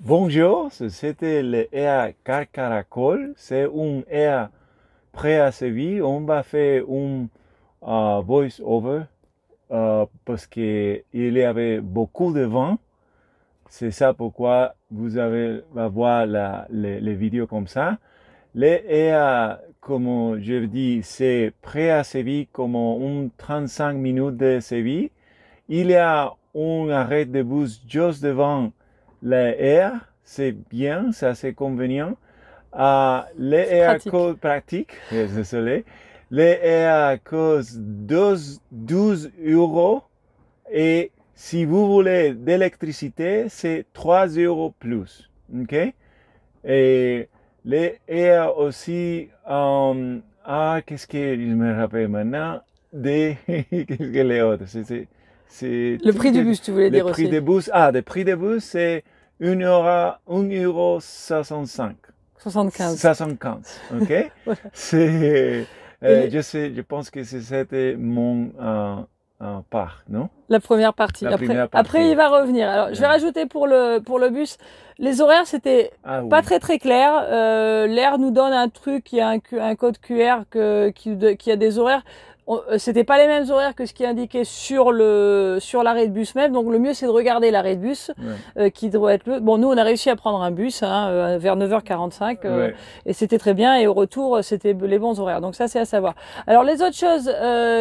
Bonjour, c'était le Air Carcaracol. C'est un air prêt à Séville. On va faire un voice-over parce qu'il y avait beaucoup de vent. C'est ça pourquoi vous allez voir les vidéos comme ça. Le air, comme je dis, c'est prêt à Séville comme 35 minutes de Séville. Il y a un arrêt de bus juste devant l'air, c'est bien, c'est assez convenient. L'air coûte pratique, désolé. L'air coûte 12 euros et si vous voulez d'électricité, c'est 3 euros plus. Ok? Et l'air aussi, qu'est-ce que je me rappelle maintenant? Qu'est-ce que les autres? Le prix du bus, tu voulais dire aussi. Le prix des bus, c'est 1,65 75. 75, ok? Voilà. Je pense que c'était mon part, non? La première partie. Après, il va revenir. Alors, je vais rajouter pour le bus. Les horaires, c'était pas très clair. L'air nous donne un truc, il y a un code QR qui a des horaires. C'était pas les mêmes horaires que ce qui est indiqué sur l'arrêt de bus même. Donc le mieux c'est de regarder l'arrêt de bus qui doit être bon. Nous on a réussi à prendre un bus vers 9h45 et c'était très bien et au retour c'était les bons horaires. Donc ça c'est à savoir. Alors les autres choses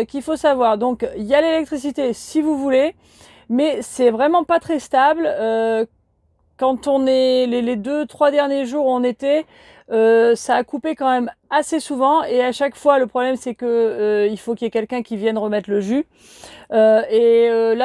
qu'il faut savoir. Donc il y a l'électricité si vous voulez, mais c'est vraiment pas très stable. Quand on est les 2-3 derniers jours où on était, ça a coupé quand même assez souvent et à chaque fois le problème c'est que il faut qu'il y ait quelqu'un qui vienne remettre le jus. Là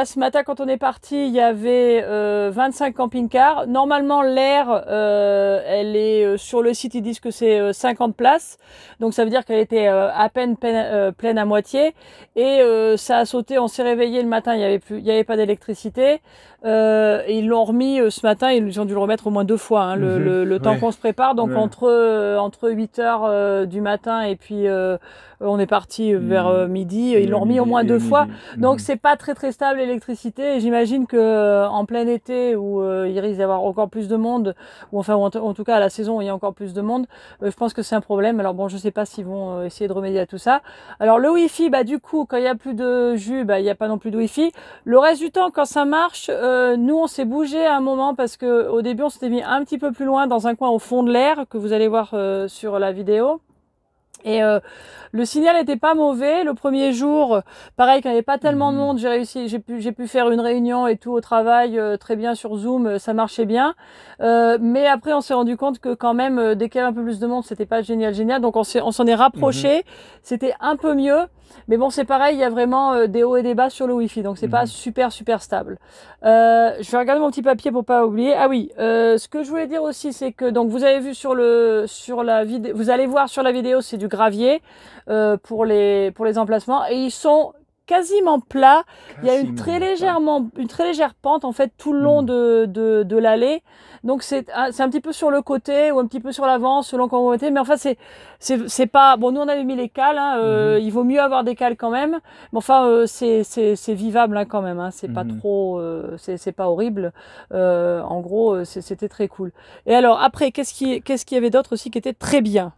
ce matin quand on est parti il y avait 25 camping-cars. Normalement l'air elle est sur le site, ils disent que c'est 50 places, donc ça veut dire qu'elle était à peine pleine à moitié et ça a sauté. On s'est réveillé le matin, il y avait pas d'électricité. Ils l'ont remis ce matin, ils ont dû le remettre au moins 2 fois le temps qu'on se prépare, donc entre 8h du matin et puis on est parti vers midi, ils l'ont remis au moins 2 fois. Donc c'est pas très stable l'électricité et j'imagine que en plein été où il risque d'y avoir encore plus de monde, ou enfin en tout cas à la saison où il y a encore plus de monde, je pense que c'est un problème. Alors bon, je sais pas s'ils vont essayer de remédier à tout ça. Alors le wifi, bah du coup quand il y a plus de jus, bah il y a pas non plus de wifi. Le reste du temps quand ça marche, nous on s'est bougé à un moment parce que au début on s'était mis un petit peu plus loin dans un coin au fond de l'air que vous allez voir sur la vidéo. Et le signal n'était pas mauvais le premier jour. Pareil, quand il n'y avait pas tellement de monde, j'ai pu faire une réunion et tout au travail très bien sur Zoom, ça marchait bien. Mais après, on s'est rendu compte que quand même, dès qu'il y avait un peu plus de monde, c'était pas génial. Donc on s'en est rapproché. C'était un peu mieux. Mais bon, c'est pareil, il y a vraiment des hauts et des bas sur le Wi-Fi, donc c'est pas super stable. Je vais regarder mon petit papier pour pas oublier. Ah oui, ce que je voulais dire aussi, c'est que donc vous avez vu sur la vidéo, vous allez voir sur la vidéo, c'est du gravier pour les emplacements et ils sont quasiment plats. Il y a une très légère pente en fait tout le long de l'allée. Donc c'est un petit peu sur le côté ou un petit peu sur l'avant selon comment vous mettez, mais enfin c'est pas bon. Nous on avait mis les cales, il vaut mieux avoir des cales quand même. Mais enfin c'est vivable quand même. C'est pas trop, c'est pas horrible. En gros c'était très cool. Et alors après qu'est-ce qu'il y avait d'autre aussi qui était très bien?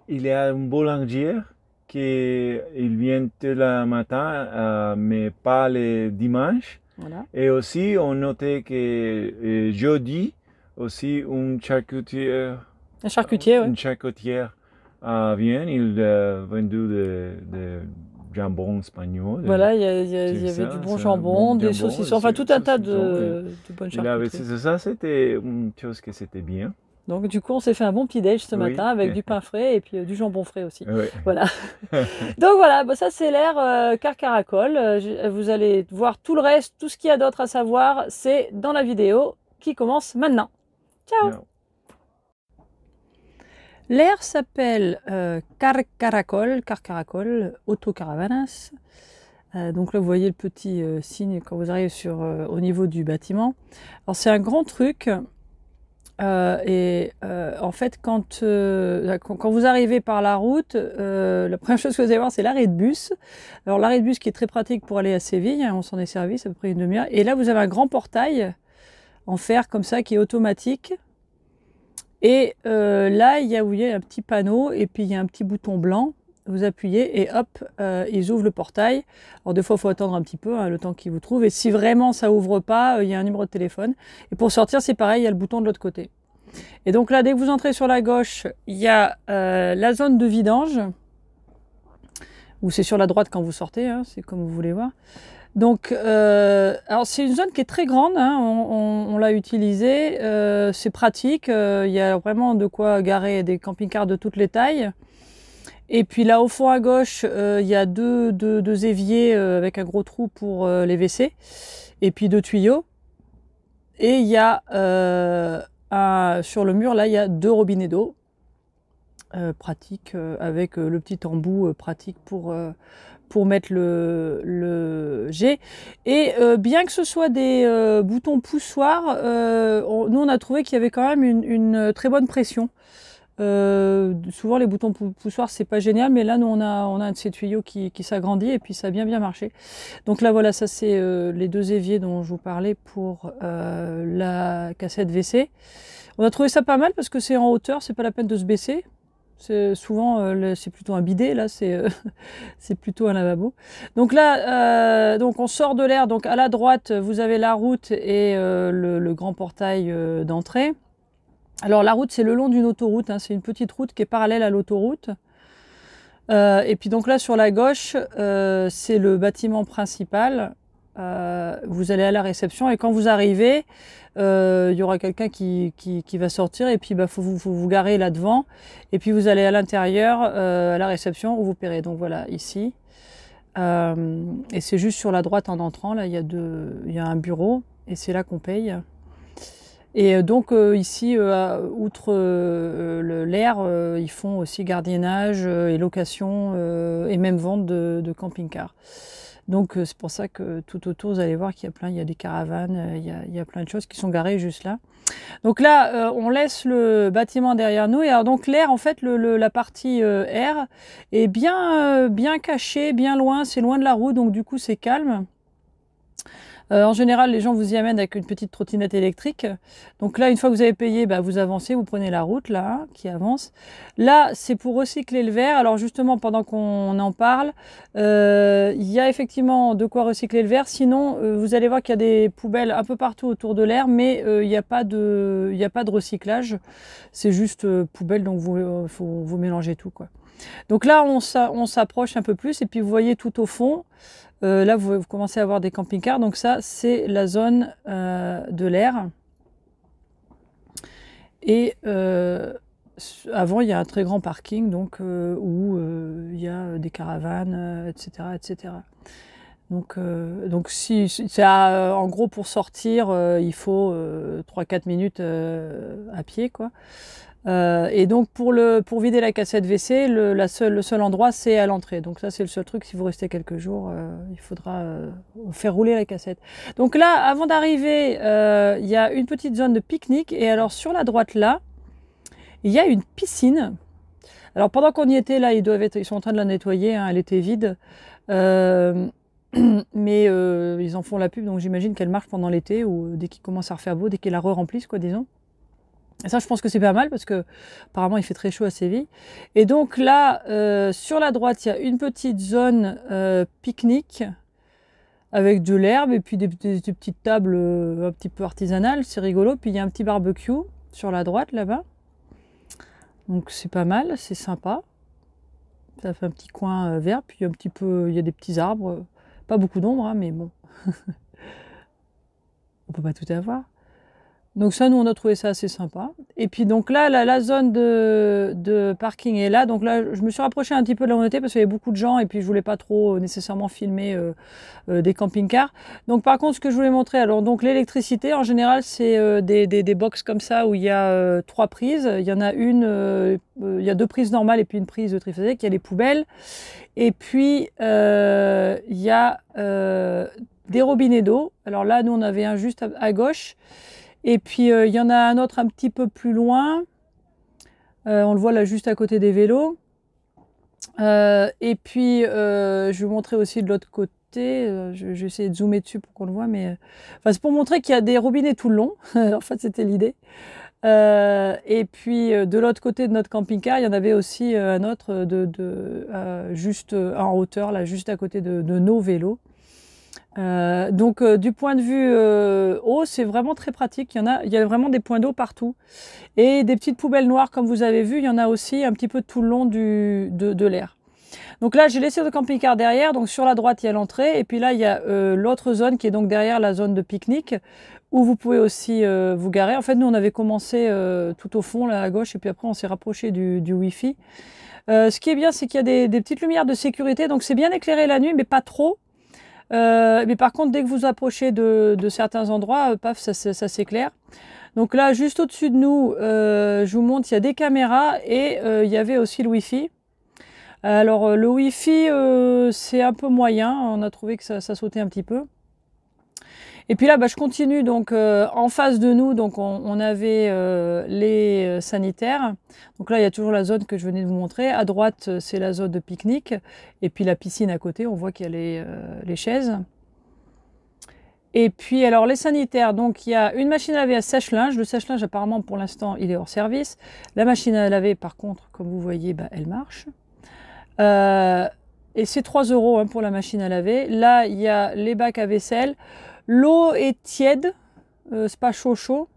Il y a une boulangère qui vient tout le matin, mais pas le dimanche. Voilà. Et aussi, on notait que jeudi, aussi une charcutière. Un charcutier, oui. Une charcutière vient, il vendu de jambon espagnol. Voilà, il y avait du bon jambon, des saucissons, enfin tout un tas de bonnes charcuteries. Ça, c'était une chose que c'était bien. Donc du coup, on s'est fait un bon petit déj ce matin avec du pain frais et puis du jambon frais aussi. Oui. Voilà. Donc voilà, bah, ça c'est l'air Carcaracol. Vous allez voir tout le reste, tout ce qu'il y a d'autre à savoir, c'est dans la vidéo qui commence maintenant. Ciao. No. L'air s'appelle Carcaracol Autocaravanas. Donc là, vous voyez le petit signe quand vous arrivez au niveau du bâtiment. Alors c'est un grand truc. En fait, quand vous arrivez par la route, la première chose que vous allez voir, c'est l'arrêt de bus. Alors l'arrêt de bus qui est très pratique pour aller à Séville, on s'en est servi, ça à peu près une demi-heure. Et là, vous avez un grand portail en fer comme ça qui est automatique. Et là, il y a un petit panneau et puis il y a un petit bouton blanc. Vous appuyez et hop, ils ouvrent le portail. Alors des fois, il faut attendre un petit peu, hein, le temps qu'ils vous trouvent. Et si vraiment ça ouvre pas, il y a un numéro de téléphone. Et pour sortir, c'est pareil, il y a le bouton de l'autre côté. Et donc là, dès que vous entrez sur la gauche, il y a la zone de vidange. Ou c'est sur la droite quand vous sortez, hein, c'est comme vous voulez voir. Donc, alors c'est une zone qui est très grande, hein, on l'a utilisée, c'est pratique, il y a vraiment de quoi garer des camping-cars de toutes les tailles. Et puis là au fond à gauche, il y a deux éviers avec un gros trou pour les WC, et puis 2 tuyaux. Et il y a sur le mur là, il y a 2 robinets d'eau, pratique, avec le petit embout pratique pour mettre le jet. Et bien que ce soit des boutons poussoirs, nous on a trouvé qu'il y avait quand même une très bonne pression. Souvent les boutons poussoirs c'est pas génial, mais là nous on a un de ces tuyaux qui s'agrandit et puis ça a bien marché. Donc là voilà, ça c'est les 2 éviers dont je vous parlais pour la cassette WC. On a trouvé ça pas mal parce que c'est en hauteur, c'est pas la peine de se baisser. Souvent c'est plutôt un bidet, là c'est plutôt un lavabo. Donc là donc on sort de l'air, donc à la droite vous avez la route et le grand portail d'entrée. Alors la route c'est le long d'une autoroute, hein, c'est une petite route qui est parallèle à l'autoroute. Et puis donc là sur la gauche c'est le bâtiment principal. Vous allez à la réception et quand vous arrivez, il y aura quelqu'un qui va sortir et puis faut vous garer là devant et puis vous allez à l'intérieur à la réception où vous paierez. Donc voilà, ici. Et c'est juste sur la droite en entrant, là il y a un bureau et c'est là qu'on paye. Et donc ici, outre l'air, ils font aussi gardiennage et location et même vente de camping-cars. Donc c'est pour ça que tout autour, vous allez voir qu'il y a des caravanes, il y a plein de choses qui sont garées juste là. Donc là, on laisse le bâtiment derrière nous. Et alors donc l'air, en fait, la partie air est bien cachée, bien loin, c'est loin de la route, donc du coup c'est calme. En général, les gens vous y amènent avec une petite trottinette électrique. Donc là, une fois que vous avez payé, vous avancez, vous prenez la route là, hein, qui avance. Là, c'est pour recycler le verre. Alors justement, pendant qu'on en parle, il y a effectivement de quoi recycler le verre. Sinon, vous allez voir qu'il y a des poubelles un peu partout autour de l'air, mais il n'y a pas de recyclage. C'est juste poubelle, donc vous mélangez tout, quoi. Donc là, on s'approche un peu plus et puis vous voyez tout au fond, là vous commencez à voir des camping-cars. Donc ça, c'est la zone de l'air. Et avant, il y a un très grand parking donc, où il y a des caravanes, etc., etc. Donc si c'est en gros pour sortir, il faut 3-4 minutes à pied, quoi. Et donc pour vider la cassette WC, le seul endroit c'est à l'entrée. Donc ça c'est le seul truc, si vous restez quelques jours, il faudra faire rouler la cassette. Donc là, avant d'arriver, il y a une petite zone de pique-nique. Et alors sur la droite là, il y a une piscine. Alors pendant qu'on y était là, ils sont en train de la nettoyer, hein, elle était vide. Mais ils en font la pub, donc j'imagine qu'elle marche pendant l'été ou dès qu'il commence à refaire beau, dès qu'ils la re-remplissent, quoi, disons. Et ça, je pense que c'est pas mal parce que apparemment il fait très chaud à Séville. Et donc là, sur la droite, il y a une petite zone pique-nique avec de l'herbe et puis des petites tables un petit peu artisanales, c'est rigolo. Puis il y a un petit barbecue sur la droite là-bas. Donc c'est pas mal, c'est sympa. Ça fait un petit coin vert, puis il y a des petits arbres. Pas beaucoup d'ombre, hein, mais bon. On peut pas tout avoir. Donc ça, nous, on a trouvé ça assez sympa. Et puis donc là, la zone de parking est là. Donc là, je me suis rapprochée un petit peu de là où on était parce qu'il y avait beaucoup de gens et puis je voulais pas trop nécessairement filmer des camping-cars. Donc par contre, ce que je voulais montrer, alors donc l'électricité, en général, c'est des box comme ça où il y a 3 prises. Il y en a une, il y a 2 prises normales et puis une prise triphasée, il y a les poubelles. Et puis, il y a des robinets d'eau. Alors là, nous, on avait un juste à gauche. Et puis, il y en a un autre un petit peu plus loin. On le voit là, juste à côté des vélos. Et puis, je vais vous montrer aussi de l'autre côté. Je vais essayer de zoomer dessus pour qu'on le voit. Mais c'est pour montrer qu'il y a des robinets tout le long. En fait, c'était l'idée. Et puis de l'autre côté de notre camping-car, il y en avait aussi un autre juste en hauteur, là, juste à côté de nos vélos. Donc du point de vue eau, c'est vraiment très pratique. Il y a vraiment des points d'eau partout. Et des petites poubelles noires, comme vous avez vu, il y en a aussi un petit peu tout le long de l'air. Donc là, j'ai laissé le camping-car derrière. Donc sur la droite, il y a l'entrée. Et puis là, il y a l'autre zone qui est donc derrière la zone de pique-nique, où vous pouvez aussi vous garer. En fait, nous, on avait commencé tout au fond, là à gauche, et puis après, on s'est rapproché du Wi-Fi. Ce qui est bien, c'est qu'il y a des petites lumières de sécurité. Donc c'est bien éclairé la nuit, mais pas trop. Mais par contre, dès que vous approchez de certains endroits, paf, ça s'éclaire. Donc là, juste au-dessus de nous, je vous montre, il y a des caméras et il y avait aussi le Wi-Fi. Alors le Wi-Fi, c'est un peu moyen, on a trouvé que ça sautait un petit peu. Et puis là, je continue, donc en face de nous, donc on avait les sanitaires. Donc là, il y a toujours la zone que je venais de vous montrer. À droite, c'est la zone de pique-nique. Et puis la piscine à côté, on voit qu'il y a les chaises. Et puis alors les sanitaires, donc il y a une machine à laver à sèche-linge. Le sèche-linge, apparemment, pour l'instant, il est hors service. La machine à laver, par contre, comme vous voyez, elle marche. Et c'est 3 € hein, pour la machine à laver. Là, il y a les bacs à vaisselle. L'eau est tiède, c'est pas chaud.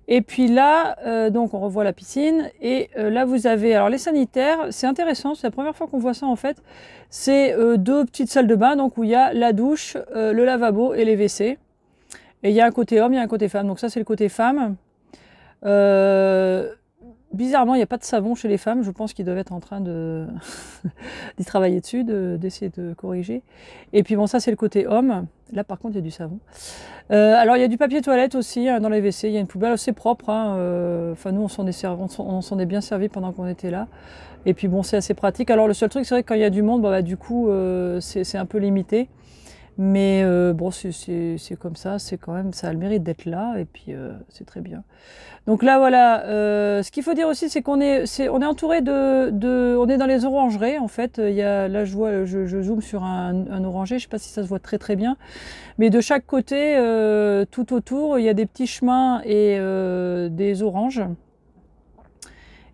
Et puis là, donc on revoit la piscine. Et là, vous avez alors les sanitaires. C'est intéressant, c'est la première fois qu'on voit ça en fait. C'est 2 petites salles de bain, donc où il y a la douche, le lavabo et les WC. Et il y a un côté homme, il y a un côté femme. Donc ça, c'est le côté femme. Bizarrement, il n'y a pas de savon chez les femmes. Je pense qu'ils doivent être en train d'y travailler dessus, d'essayer de corriger. Et puis bon, ça c'est le côté homme. Là par contre, il y a du savon. Alors il y a du papier toilette aussi hein, dans les WC. Il y a une poubelle assez propre. Hein, enfin nous, on s'en est bien servi pendant qu'on était là. Et puis bon, c'est assez pratique. Alors le seul truc, c'est vrai que quand il y a du monde, du coup, c'est un peu limité. Mais bon, c'est comme ça. C'est quand même, ça a le mérite d'être là. Et puis c'est très bien. Donc là voilà, ce qu'il faut dire aussi, c'est qu'on est entouré on est dans les orangeries en fait. Là je zoome sur un oranger, je sais pas si ça se voit très bien, mais de chaque côté, tout autour, il y a des petits chemins et des oranges.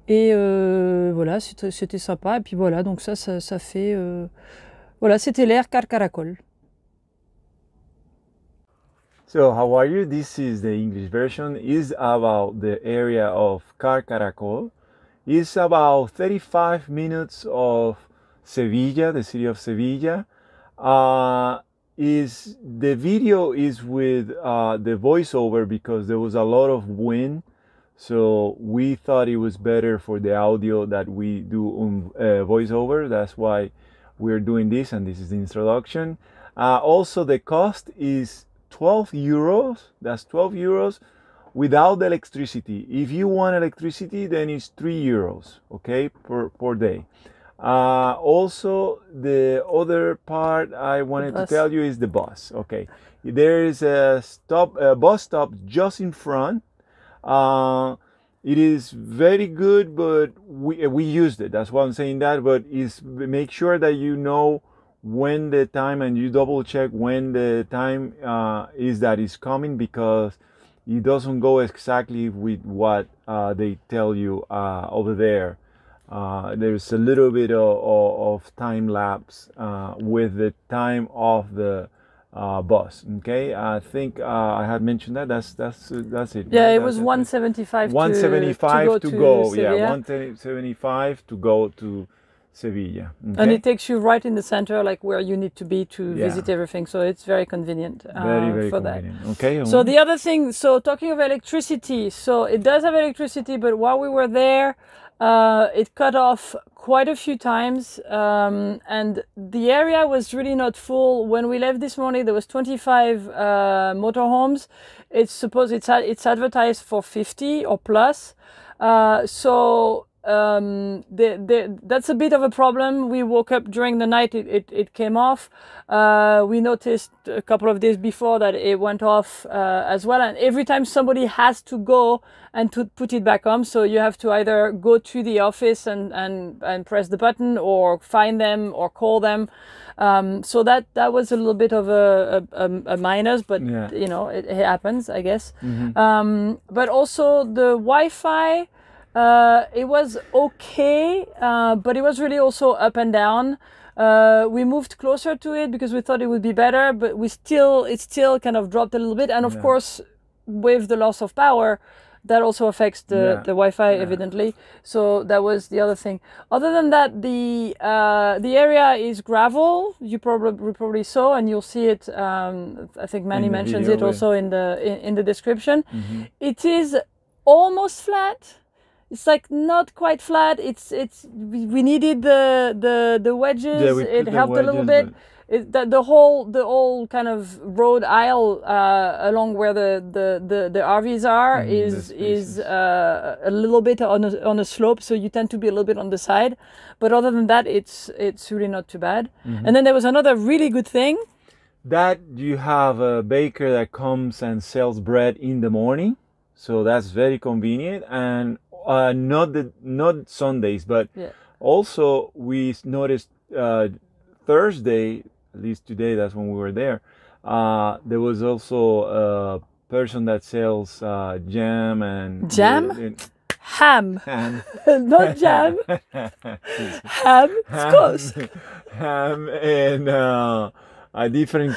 Et voilà, c'était sympa. Et puis voilà, donc ça fait, voilà, c'était l'air Carcaracol. So how are you? This is the English version. Is about the area of Carcaracol. It's about 35 minutes of Sevilla, the city of Sevilla. The video is with the voiceover because there was a lot of wind. So we thought it was better for the audio that we do on voiceover. That's why we're doing this, and this is the introduction. Also, the cost is 12 euros. That's 12 euros without the electricity. If you want electricity, then it's 3 euros, okay, per day. Also, the other part I wanted to tell you is the bus. Okay, there is a bus stop just in front. It is very good, but we used it. That's why I'm saying that. But make sure that you know when the time, and you double check when the time is that is coming, because it doesn't go exactly with what they tell you over there. There's a little bit of time lapse with the time of the bus. Okay, I think I had mentioned that. That's it. Yeah, it was 175. 175 to go. Yeah, 175 to go to Sevilla. Okay? And it takes you right in the center, like where you need to be to visit everything. So it's very convenient very for convenient. that. Okay. So the other thing, so talking of electricity, so it does have electricity, but while we were there, it cut off quite a few times, and the area was really not full. When we left this morning, there was 25 motorhomes. It's advertised for 50 or plus. So that's a bit of a problem. We woke up during the night, it came off. We noticed a couple of days before that it went off as well. And every time somebody has to go and to put it back on, so you have to either go to the office and press the button, or find them or call them. So that was a little bit of a minus, but yeah. you know, it happens, I guess. But also the Wi-Fi, it was okay, but it was really also up and down. We moved closer to it because we thought it would be better, but it still kind of dropped a little bit. And of course, with the loss of power, that also affects the Wi-Fi, evidently. So that was the other thing. Other than that, the area is gravel. You probably saw, and you'll see it. I think Manny mentions it also in the description. It is almost flat. It's like not quite flat. We needed the wedges. Yeah, it helped a little bit. The whole kind of road aisle along where the RVs are is a little bit on a slope, so you tend to be a little bit on the side. But other than that, it's really not too bad. And then there was another really good thing. That you have a baker that comes and sells bread in the morning, so that's very convenient. And not Sundays, but also we noticed Thursday, at least today, that's when we were there, there was also a person that sells jam and ham not jam. Ham, it's close. Ham and different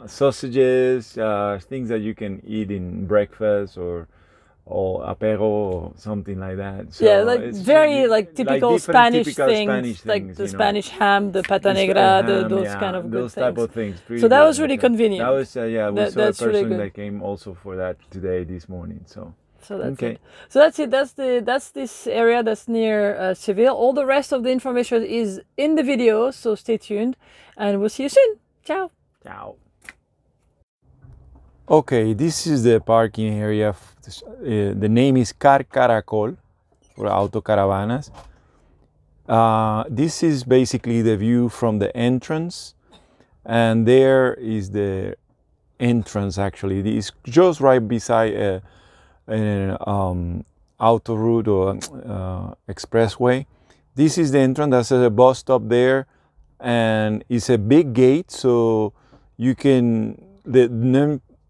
sausages, things that you can eat in breakfast or apero or something like that. So yeah, like very typical Spanish things, like the Spanish ham, the pata negra, those kind of good those type of things. So that was really convenient. That was we saw a person that came also for that this morning. So that's okay. So that's it. That's this area that's near Seville. All the rest of the information is in the video, so stay tuned, and we'll see you soon. Ciao. Ciao. Okay, this is the parking area. The name is Car Caracol, for autocaravanas. This is basically the view from the entrance, and there is the entrance. Actually, it's just right beside an autoroute or expressway. This is the entrance. That's a bus stop there, and it's a big gate, so you can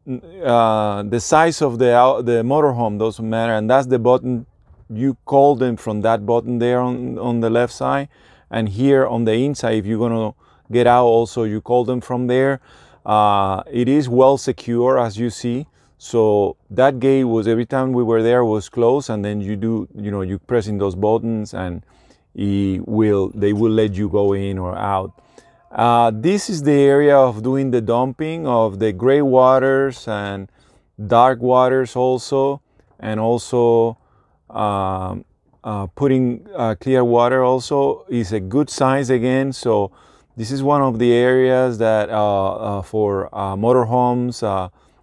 the size of the motorhome doesn't matter, and that's the button. You call them from that button there on the left side, and here on the inside, if you're gonna get out also, you call them from there. It is well secure, as you see. So that gate was, every time we were there, was closed, and then you pressing those buttons, and they will let you go in or out. This is the area of doing the dumping of the gray waters and dark waters also, and also putting clear water also is a good size again. So this is one of the areas that for motorhomes,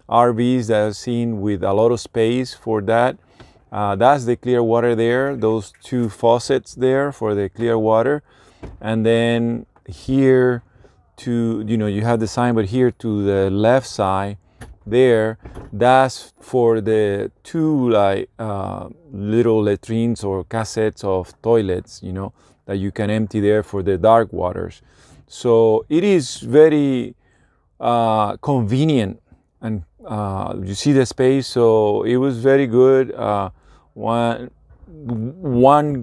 RVs that are seen with a lot of space for that. That's the clear water there, those two faucets there for the clear water. And then here you have the sign, but here to the left side there, that's for the two little latrines or cassettes of toilets, that you can empty there for the dark waters. So it is very convenient, and you see the space, so it was very good. One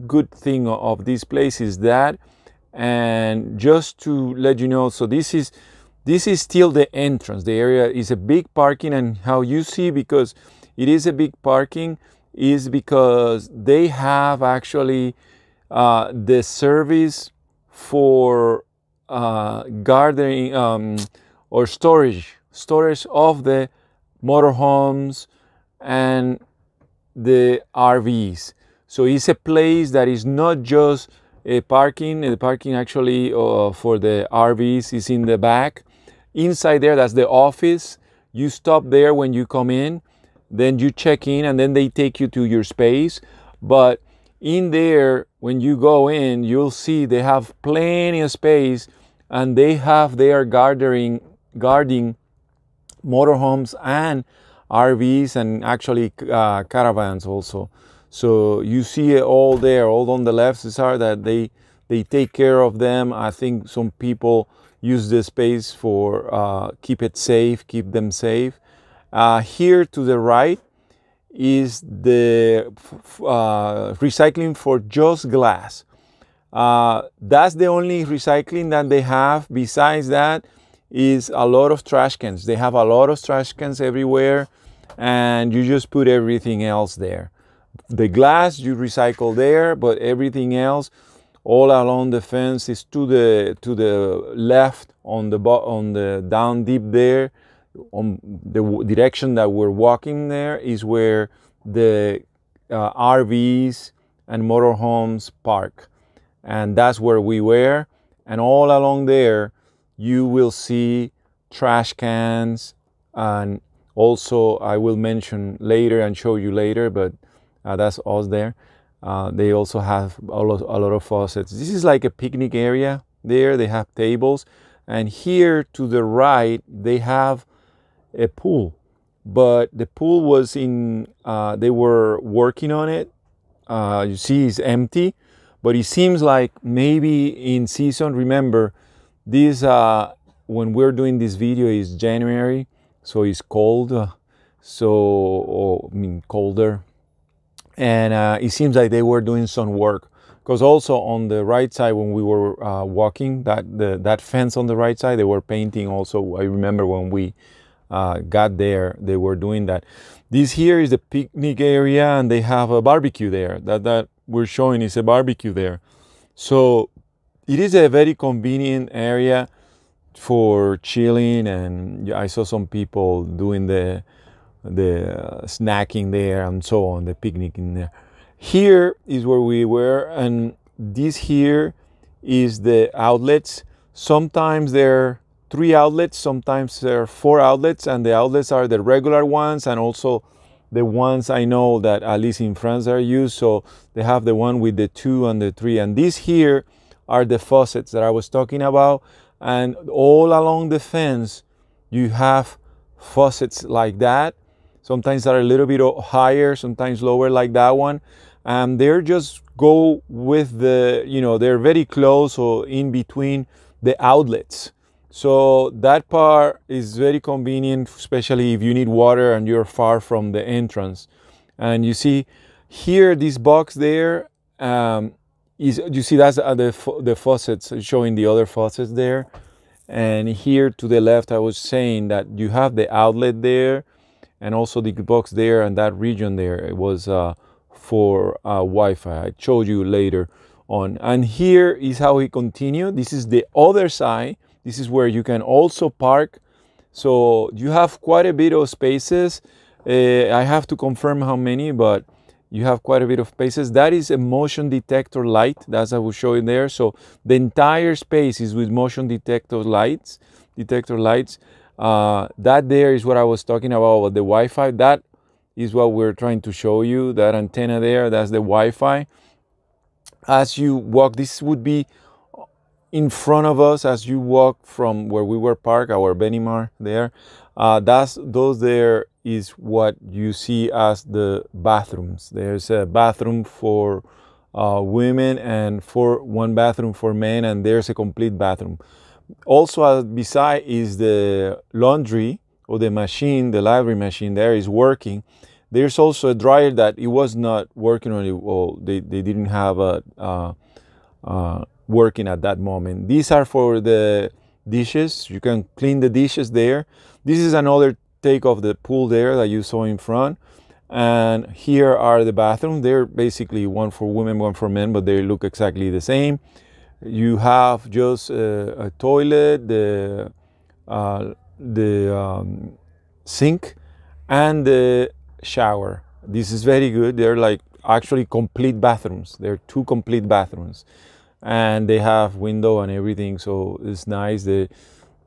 good thing of this place is that, and just to let you know, so this is still the entrance. The area is a big parking, and how you see, because it is a big parking, is because they have actually the service for gathering or storage of the motorhomes and the RVs. So it's a place that is not just a parking. The parking actually for the RVs is in the back. Inside there, that's the office. You stop there when you come in, then you check in, and then they take you to your space. But in there, when you go in, you'll see they have plenty of space, and they are guarding motorhomes and RVs, and actually caravans also. So you see it all there, all on the left. Cesar, that they take care of them. I think some people use this space for keep them safe. Here to the right is the recycling for just glass. That's the only recycling that they have. Besides that is a lot of trash cans. They have a lot of trash cans everywhere, and you just put everything else there. The glass you recycle there, but everything else all along the fence is to the left on the down deep there, on the direction that we're walking. There is where the RVs and motorhomes park, and that's where we were. And all along there you will see trash cans, and also I will mention later and show you later, but that's us there. They also have a lot of faucets. This is like a picnic area there. They have tables, and here to the right they have a pool, but the pool was in they were working on it. You see it's empty, but it seems like maybe in season. Remember this, when we're doing this video is January, so it's cold, colder, and it seems like they were doing some work, because also on the right side when we were walking, that fence on the right side, they were painting also. I remember when we got there, they were doing that. This here is the picnic area, and they have a barbecue there. That we're showing is a barbecue there. So it is a very convenient area for chilling, and I saw some people doing the snacking there and so on, the picnicking there. Here is where we were, and this here is the outlets. Sometimes there are 3 outlets, sometimes there are 4 outlets, and the outlets are the regular ones and also the ones I know that at least in France are used. So they have the one with the 2 and the 3, and these here are the faucets that I was talking about. And all along the fence you have faucets like that. Sometimes they're a little bit higher, sometimes lower, like that one. And they're just go with the, they're very close or in between the outlets. So that part is very convenient, especially if you need water and you're far from the entrance. And you see here, this box there, you see that's the faucets, showing the other faucets there. And here to the left, I was saying that you have the outlet there, and also the box there, and that region there, it was for Wi-Fi. I showed you later on. And here is how we continue. This is the other side. This is where you can also park. So you have quite a bit of spaces. I have to confirm how many, but you have quite a bit of spaces. That is a motion detector light. That's I will show you there. So the entire space is with motion detector lights. That there is what I was talking about the Wi-Fi. That is what we're trying to show you. That antenna there, that's the Wi-Fi. As you walk, this would be in front of us as you walk from where we were parked, our Benimar there. Those there is what you see as the bathrooms. There's a bathroom for women and one bathroom for men, and there's a complete bathroom. Also beside is the laundry, or the machine, the laundry machine there is working. There's also a dryer that it was not working on it. Well, they didn't have a working at that moment. These are for the dishes. You can clean the dishes there. This is another take of the pool there that you saw in front. And here are the bathrooms. They're basically one for women, one for men, but they look exactly the same. You have just a toilet, the sink, and the shower. This is very good. They're like actually complete bathrooms. They're 2 complete bathrooms, and they have window and everything, so it's nice. They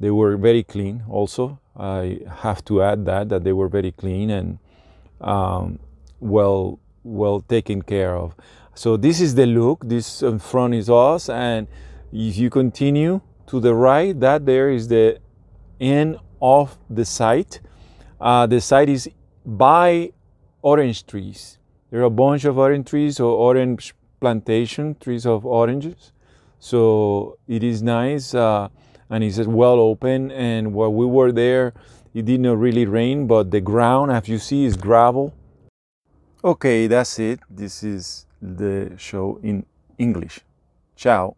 were very clean also. I have to add that they were very clean and well well taken care of. So this is the look. This in front is us, and if you continue to the right, that there is the end of the site. The site is by orange trees. There are a bunch of orange trees, or orange plantation, trees of oranges. So it is nice, and it's well open. And while we were there, it did not really rain, but the ground, as you see, is gravel. Okay, that's it. This is the show in English. Ciao.